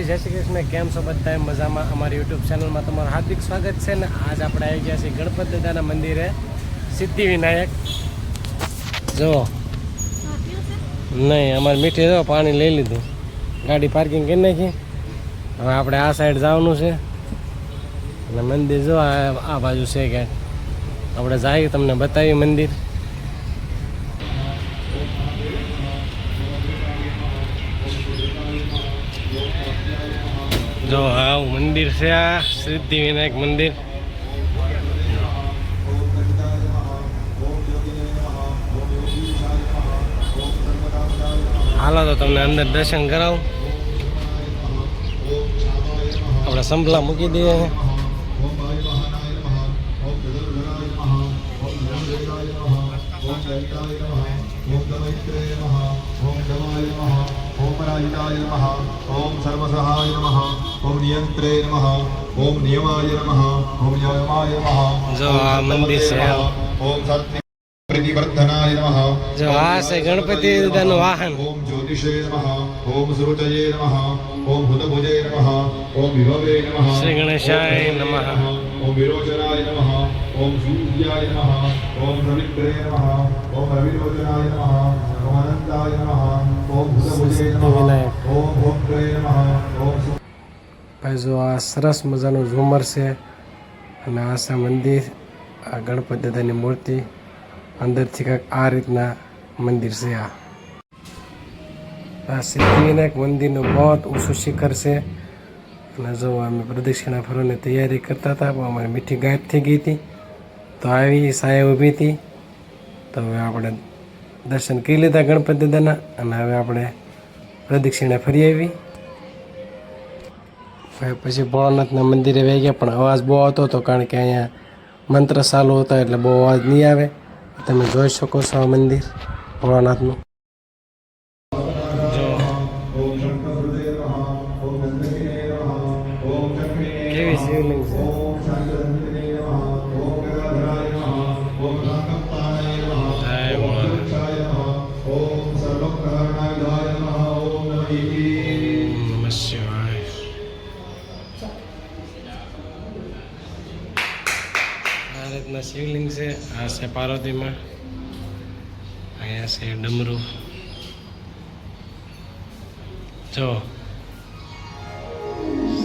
જય શ્રી કૃષ્ણ. કેમ છો બધા? મજામાં? અમારી યુટ્યુબ ચેનલમાં તમારું હાર્દિક સ્વાગત છે ને આજ આપણે આવી ગયા છીએ ગણપત દાદાના મંદિરે સિદ્ધિવિનાયક. જો નહીં અમારે મીઠી જો પાણી લઈ લીધું, ગાડી પાર્કિંગ કરી નાખી. હવે આપણે આ સાઈડ જવાનું છે અને મંદિર જો આ બાજુ છે કે આપણે જઈએ તમને બતાવીએ મંદિર. જો આવું મંદિર છે આ સિદ્ધિવિનાયક મંદિર. હાલો તો તમને અંદર દર્શન કરાવું. આપણે સંભલા મૂકી દઈએ. ओम पराजिताय नमः ओम सर्वसहाय नमः ओम नियंत्रे नमः ओम नियमाय नमः ओम नियमाय नमः जो आ मंदिर से ओम सत्य प्रतिवर्धनाय नमः जो आ से गणपति दादाનું વાહન. ओम ज्योतिषे नमः ओम सुरुचये नमः ओम हुतभुजे नमः ओम विभवे नमः श्री गणेशाय नमः ओम विरोचनाय नमः ओम सूर्याय नमः ओम रविन्द्रे नमः ओम रविरोचनाय नमः ओम अनंताय नमः ओम हुतभुजे नमः ओम भोक्त्रे नमः ओम ભાઈ જો આ સરસ મજાનું ઝુમર છે અને આ છે મંદિર. આ ગણપતિ દાદાની મૂર્તિ અંદરથી કંઈક આ રીતના મંદિર છે. આ સિદ્ધિવિનાયક મંદિરનું બહુ ઊંચું શિખર છે. અને જો અમે પ્રદક્ષિણા ફરવાની તૈયારી કરતા હતા પણ અમારી મીઠી ગાયબ થઈ ગઈ હતી, તો આવી સાયા ઊભી હતી. તો હવે આપણે દર્શન કરી લીધા ગણપતિ દાદાના અને હવે આપણે પ્રદક્ષિણા ફરી આવી. પછી ભોળાનાથના મંદિરે વહી ગયા પણ અવાજ બહુ આવતો હતો કારણ કે અહીંયા મંત્ર ચાલુ હતા એટલે બહુ અવાજ નહીં આવે. તમે જોઈ શકો છો આ મંદિર ભોળાનાથનું. કેવી શિવલિંગ છે. શિવલિંગ છે. આ છે પાર્વતીમાં, અહીંયા છે ડમરું. જો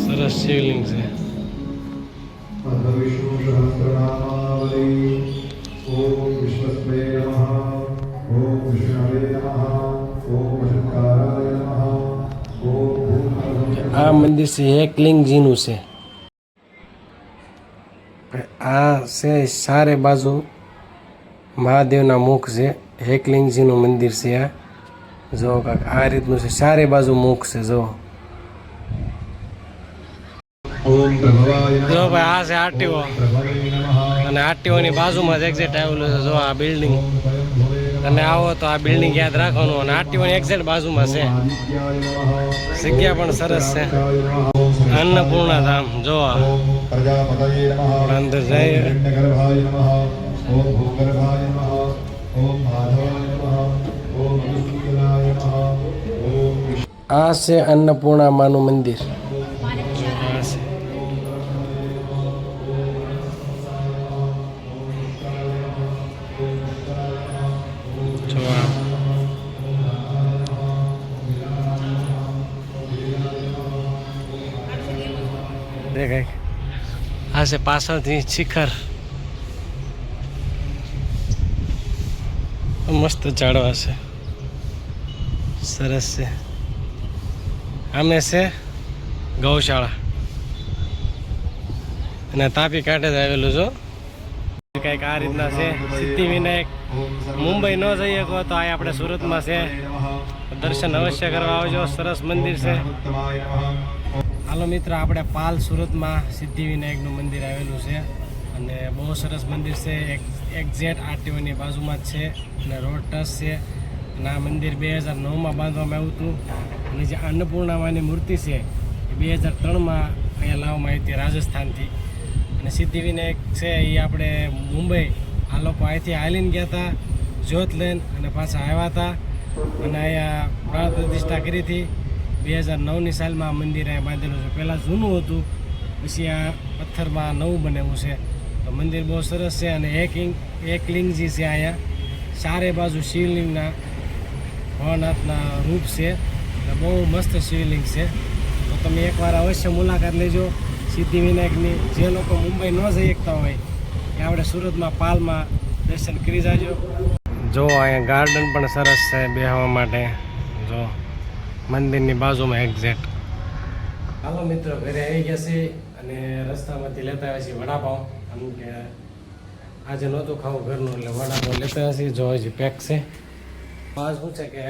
સરસ શિવલિંગ છે. આ મંદિર છે એકલિંગજીનું છે. આ છે ચારે બાજુ મહાદેવના મુખ છે. એકલિંગજીનું મંદિર છે આ. જો કાંક આ રીતનું છે, ચારે બાજુ મુખ છે. જો જો ભાઈ આ છે આરટીઓ અને આરટીઓની બાજુમાં જ એક્ઝેક્ટ આવેલું છે. જો આ બિલ્ડિંગ તમે આવો તો આ બિલ્ડિંગ યાદ રાખવાનું અને આરટીઓની એક્ઝેક્ટ બાજુમાં છે. જગ્યા પણ સરસ છે. અન્નપૂર્ણા ધામ. જો અંદર જઈએ. આ છે અન્નપૂર્ણા માનું મંદિર. દેખાય આ છે પાછળથી શિખર. મસ્ત ઝાડવા છે, સરસ છે. આમે છે ગૌશાળા અને તાપી કાંઠે જ આવેલું છો. કંઈક આ રીતના છે સિદ્ધિવિનાયક. મુંબઈ ન જઈએ કહો તો આ આપણે સુરતમાં છે. દર્શન અવશ્ય કરવા આવજો. સરસ મંદિર છે. હાલો મિત્રો, આપણે પાલ સુરતમાં સિદ્ધિવિનાયકનું મંદિર આવેલું છે અને બહુ સરસ મંદિર છે. એક્ઝેક્ટ આરટીઓની બાજુમાં જ છે અને રોડ ટચ છે. અને આ મંદિર 2009માં બાંધવામાં આવ્યું હતું અને જે અન્નપૂર્ણામાની મૂર્તિ છે એ 2003માં અહીંયા લાવવામાં આવી હતી રાજસ્થાનથી. અને સિદ્ધિવિનાયક છે એ આપણે મુંબઈ આ લોકો અહીંથી હાલીને ગયા હતા જ્યોત લઈને અને પાછા આવ્યા હતા અને અહીંયા પ્રાણ પ્રતિષ્ઠા કરી હતી 2009ની સાલમાં આ મંદિર અહીંયા બાંધેલું છે. પહેલાં જૂનું હતું, પછી આ પથ્થરમાં નવું બનાવ્યું છે. તો મંદિર બહુ સરસ છે અને એક લિંગજી છે અહીંયા. ચારે બાજુ શિવલિંગના ભવનાથના રૂપ છે અને બહુ મસ્ત શિવલિંગ છે. તો તમે એકવાર અવશ્ય મુલાકાત લેજો સિદ્ધિવિનાયકની. જે લોકો મુંબઈ ન જઈ શકતા હોય એ આપણે સુરતમાં પાલમાં દર્શન કરી જાજો. જો અહીંયા ગાર્ડન પણ સરસ છે બેસવા માટે. જો મંદિરની બાજુમાં એક્ઝેક્ટ. હાલો મિત્રો, ઘરે આવી ગયા છે અને રસ્તામાંથી લેતા આવ્યા છીએ વડાપાઉં. કારણ કે આજે નહોતું ખાવું ઘરનું, એટલે વડાપાઉં લેતા આવ્યા છીએ. જો હજી પેક છે. આજ શું છે કે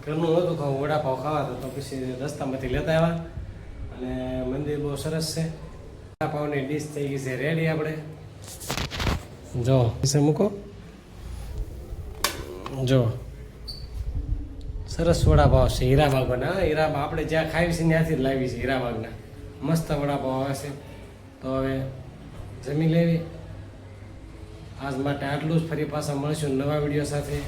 ઘરનું નહોતું ખાવું, વડાપાઉં ખાવા તો પછી રસ્તામાંથી લેતા આવ્યા. અને મંદિર બહુ સરસ છે. વડાપાઉંની ડીશ થઈ ગઈ છે રેડી. આપણે જો પૈસા મૂકો. જો સરસ વડાપાવ છે હીરાબાગના. હીરાબાગ આપણે જ્યાં ખાવી છે ત્યાંથી જ લાવી છે હીરાબાગના. મસ્ત વડાપાવ આવે છે. તો હવે જમી લેવી. આજ માટે આટલું જ. ફરી પાછા મળશું નવા વિડીયો સાથે.